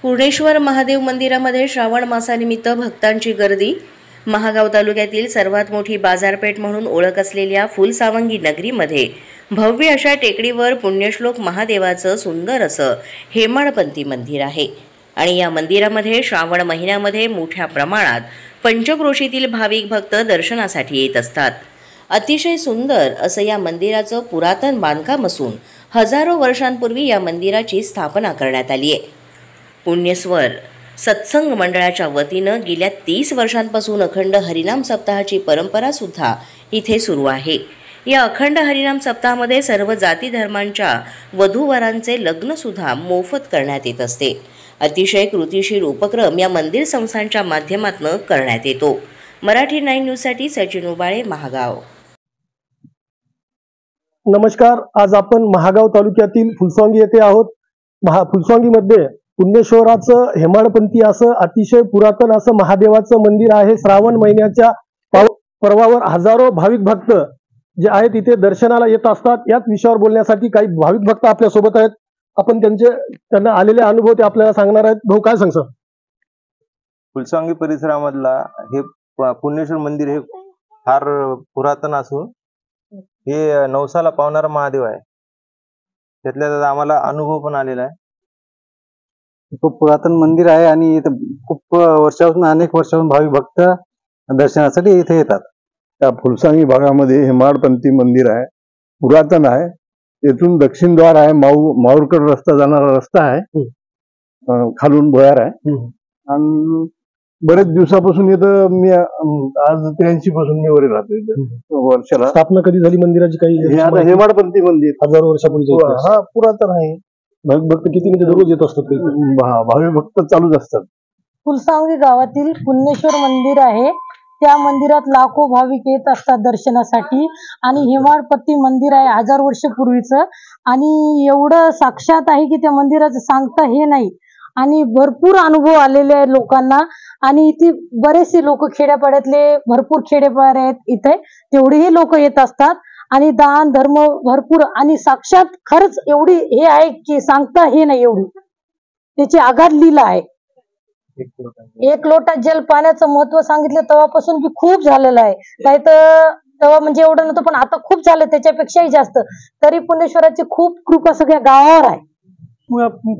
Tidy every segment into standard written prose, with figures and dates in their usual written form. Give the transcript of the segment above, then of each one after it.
पूर्णेश्वर महादेव मंदिरामध्ये श्रावण मासानिमित्त भक्तांची गर्दी। महागाव तालुक्यातील सर्वात मोठी बाजारपेठ म्हणून ओळख असलेल्या फुलसावंगी नगरीमध्ये भव्य अशा टेकडीवर पुण्यश्लोक महादेवाचं सुंदर असं हेमाडपंथी मंदिर आहे आणि या मंदिरामध्ये श्रावण महिन्यामध्ये मोठ्या प्रमाणात पंचक्रोशीतील भाविक भक्त दर्शनासाठी येत असतात। अतिशय सुंदर असं या मंदिराचं पुरातन बांधकाम असून हजारो वर्षांपूर्वी या मंदिराची स्थापना करण्यात आली आहे। पुण्यस्वर सत्संग मंडळाच्या वतीनं गेल्या 30 वर्षांपासून अखंड हरिनाम सप्ताहाची परंपरा सुद्धा इथे सुरू आहे। या अखंड हरिनाम सप्ताहामध्ये सर्व जाती धर्मांच्या वधूवरांचे लग्न सुद्धा मोफत करण्यात येत असते। अतिशय कृतिशील उपक्रम या मंदिर संस्थांच्या माध्यमातून करण्यात येतो। मराठी 9 न्यूजसाठी सचिन उबाळे, महागाव। नमस्कार, आज आपण महागाव तालुक्यातील फुलसावंगी येथे आहोत। फुलसावंगीमध्ये पुण्यश्वराचं हेमाडपंथी असं अतिशय पुरातन असं महादेवाचं मंदिर आहे। श्रावण महिन्याच्या पर्वावर हजारो भाविक भक्त जे आहेत इथे दर्शनाला येत असतात। याच विषयावर बोलण्यासाठी काही भाविक भक्त आपल्या सोबत आहेत। आपण त्यांना आलेले अनुभव ते आपल्याला सांगणार आहेत। भाऊ, काय सांगसा? फुलसावंगी परिसरामधला हे पुण्यश्वर मंदिर हे फार पुरातन असून हे नवसाला पावणारा महादेव आहे। त्यातल्या आम्हाला अनुभव पण आलेला आहे। खूप पुरातन मंदिर आहे आणि इथे खूप वर्षापासून अनेक वर्षापासून भाविक भक्त दर्शनासाठी इथे येतात। त्या फुलसावंगी भागामध्ये हेमाडपंथी मंदिर आहे, पुरातन आहे। येथून दक्षिण द्वार आहे, माहूरकडे रस्ता जाणारा रस्ता आहे, खालून भुयार आहे। आणि बरेच दिवसापासून इथं मी आज 83 पासून मी वर राहतो इथं। वर्षाला स्थापना कधी झाली मंदिराची? काही आता हेमाडपंथी मंदिर हजारो वर्षापूर्वी हा पुरातन आहे। भाविक भक्त किती म्हणजे दररोज येत असतात? भाविक भक्त चालूच असतात। फुलसावंगी गावातील पुण्यश्वर मंदिर आहे, त्या मंदिरात लाखो भाविक येत असतात दर्शनासाठी। आणि हेमाडपंथी मंदिर आहे 1000 वर्षापूर्वीचं आणि एवढं साक्षात आहे की त्या मंदिराचं सांगता हे नाही। आणि भरपूर अनुभव आलेले आहेत लोकांना आणि इथे बरेचसे लोक खेड्यापाड्यातले भरपूर खेडेपाड आहेत इथे, तेवढेही लोक येत असतात आणि दान धर्म भरपूर आणि साक्षात खरंच एवढी हे आहे की सांगता हे नाही, एवढी त्याची आगाध लीला आहे। 1 लोटा जल पाण्याचं महत्व सांगितलं तेव्हापासून की खूप झालेलं आहे। काय तर तेव्हा म्हणजे एवढं नव्हतं, पण आता खूप झालं त्याच्यापेक्षाही जास्त। तरी पुण्यश्वराची खूप कृपा सगळ्या गावावर आहे।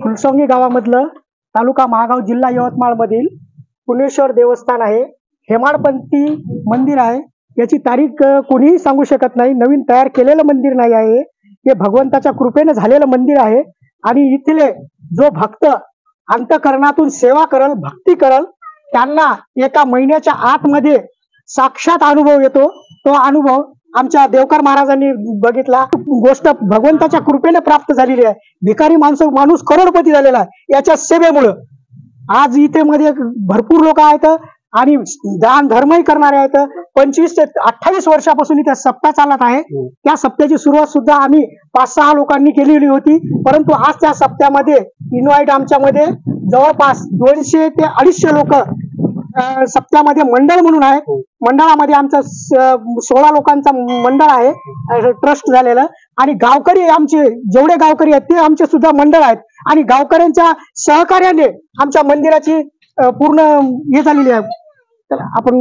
फुलसावंगी गावामधलं तालुका महागाव जिल्हा यवतमाळ मधील पुण्यश्वर देवस्थान आहे। हेमाडपंथी मंदिर आहे। याची तारीख कोणीही सांगू शकत नाही, नवीन तयार केलेलं मंदिर नाही आहे हे, भगवंताच्या कृपेने झालेलं मंदिर आहे। आणि इथले जो भक्त अंतःकरणातून सेवा करल, भक्ती करल, त्यांना एका महिन्याच्या आतमध्ये साक्षात अनुभव येतो। तो अनुभव आमच्या देवकर महाराजांनी बघितला। गोष्ट भगवंताच्या कृपेने प्राप्त झालेली आहे। भिकारी माणूस करोडपती झालेला आहे याच्या सेवेमुळे। आज इथे मध्ये भरपूर लोक आहेत आणि दान धर्मही करणारे आहेत। 25 ते 28 वर्षापासून इथे सप्ताह चालत आहे। त्या सप्त्याची सुरुवात सुद्धा आम्ही 5-6 लोकांनी केलेली होती, परंतु आज त्या सप्त्यामध्ये इन्व्हाइट आमच्यामध्ये जवळपास 200 ते 250 लोक सप्त्यामध्ये मंडळ म्हणून आहेत। मंडळामध्ये आमचं 16 लोकांचा मंडळ आहे, ट्रस्ट झालेलं। आणि गावकरी आमचे जेवढे गावकरी आहेत ते आमचे सुद्धा मंडळ आहेत आणि गावकऱ्यांच्या सहकार्याने आमच्या मंदिराची पूर्ण हे झालेली आहे। आपण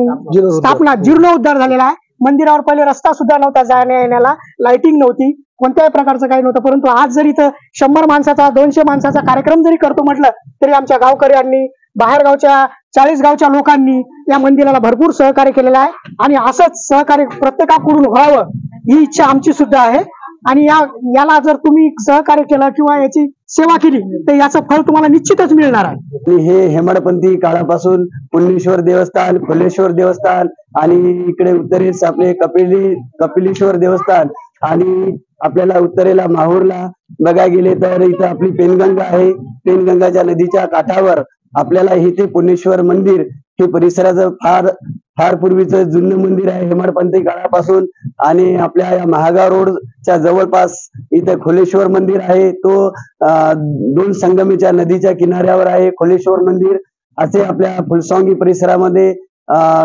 स्थापना जीर्णोद्धार झालेला आहे। मंदिरावर पहिले रस्ता सुद्धा नव्हता, जाण्या येण्याला लाइटिंग नव्हती, कोणत्याही प्रकारचं काही नव्हतं। परंतु आज जर इथं 100 माणसाचा 200 माणसाचा कार्यक्रम जरी करतो म्हटलं तरी आमच्या गावकऱ्यांनी, बाहेर गावच्या 40 गावच्या लोकांनी या मंदिराला भरपूर सहकार्य केलेलं आहे। आणि असंच सहकार्य प्रत्येकाकडून व्हावं ही इच्छा आमची सुद्धा आहे। आणि याला जर तुम्ही सहकार्य केलं किंवा याची सेवा केली तर याचं फळ तुम्हाला निश्चितच मिळणार आहे। हे हेमाडपंथी काळापासून पुण्यश्वर देवस्थान, फुलेश्वर देवस्थान आणि इकडे उत्तरेस आपले कपिलेश्वर देवस्थान आणि आपल्याला उत्तरेला माहूरला बघायला गेले तर इथं आपली पेनगंगा आहे। पेनगंगाच्या नदीच्या काठावर आपल्याला इथे पुण्यश्वर मंदिर हे परिसराचं फार पूर्वीचं जुनं मंदिर आहे हेमाडपंथी काळापासून। आणि आपल्या या महागाव रोडच्या जवळपास इथे खोलेश्वर मंदिर आहे, तो 2 संगमीच्या नदीच्या किनाऱ्यावर आहे खोलेश्वर मंदिर। असे आपल्या फुलसावंगी परिसरामध्ये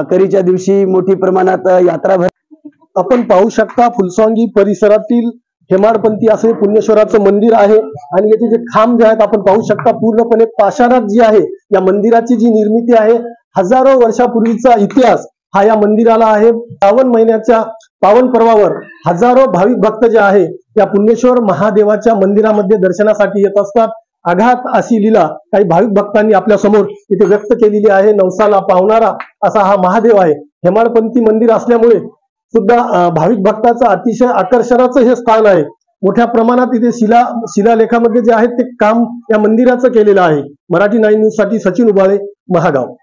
करीच्या दिवशी मोठी प्रमाणात यात्रा भरते। आपण पाहू शकता फुलसावंगी परिसरातील हेमाडपंथी असं हे पुण्येश्वराचं मंदिर आहे आणि याचे जे खांब जे आहेत आपण पाहू शकता पूर्णपणे पाषाणात जी आहे या मंदिराची जी निर्मिती आहे हजारो वर्षापूर्वीचा इतिहास हा या मंदिराला आहे। श्रावण महिन्याच्या पावन पर्वावर हजारो भाविक भक्त जे आहे या पुण्येश्वर महादेवाच्या मंदिरामध्ये दर्शनासाठी येत असतात। आघात अशी लीला काही भाविक भक्तांनी आपल्या समोर इथे व्यक्त केलेली आहे। नवसाला पावणारा असा हा महादेव आहे। हेमाडपंथी मंदिर असल्यामुळे सुद्धा भाविक भक्ताचं अतिशय आकर्षणाचं हे स्थान आहे। मोठ्या प्रमाणात इथे शिलालेखामध्ये जे आहे ते काम या मंदिराचं केलेलं आहे। मराठी 9 न्यूज साठी सचिन उबाळे, महागाव।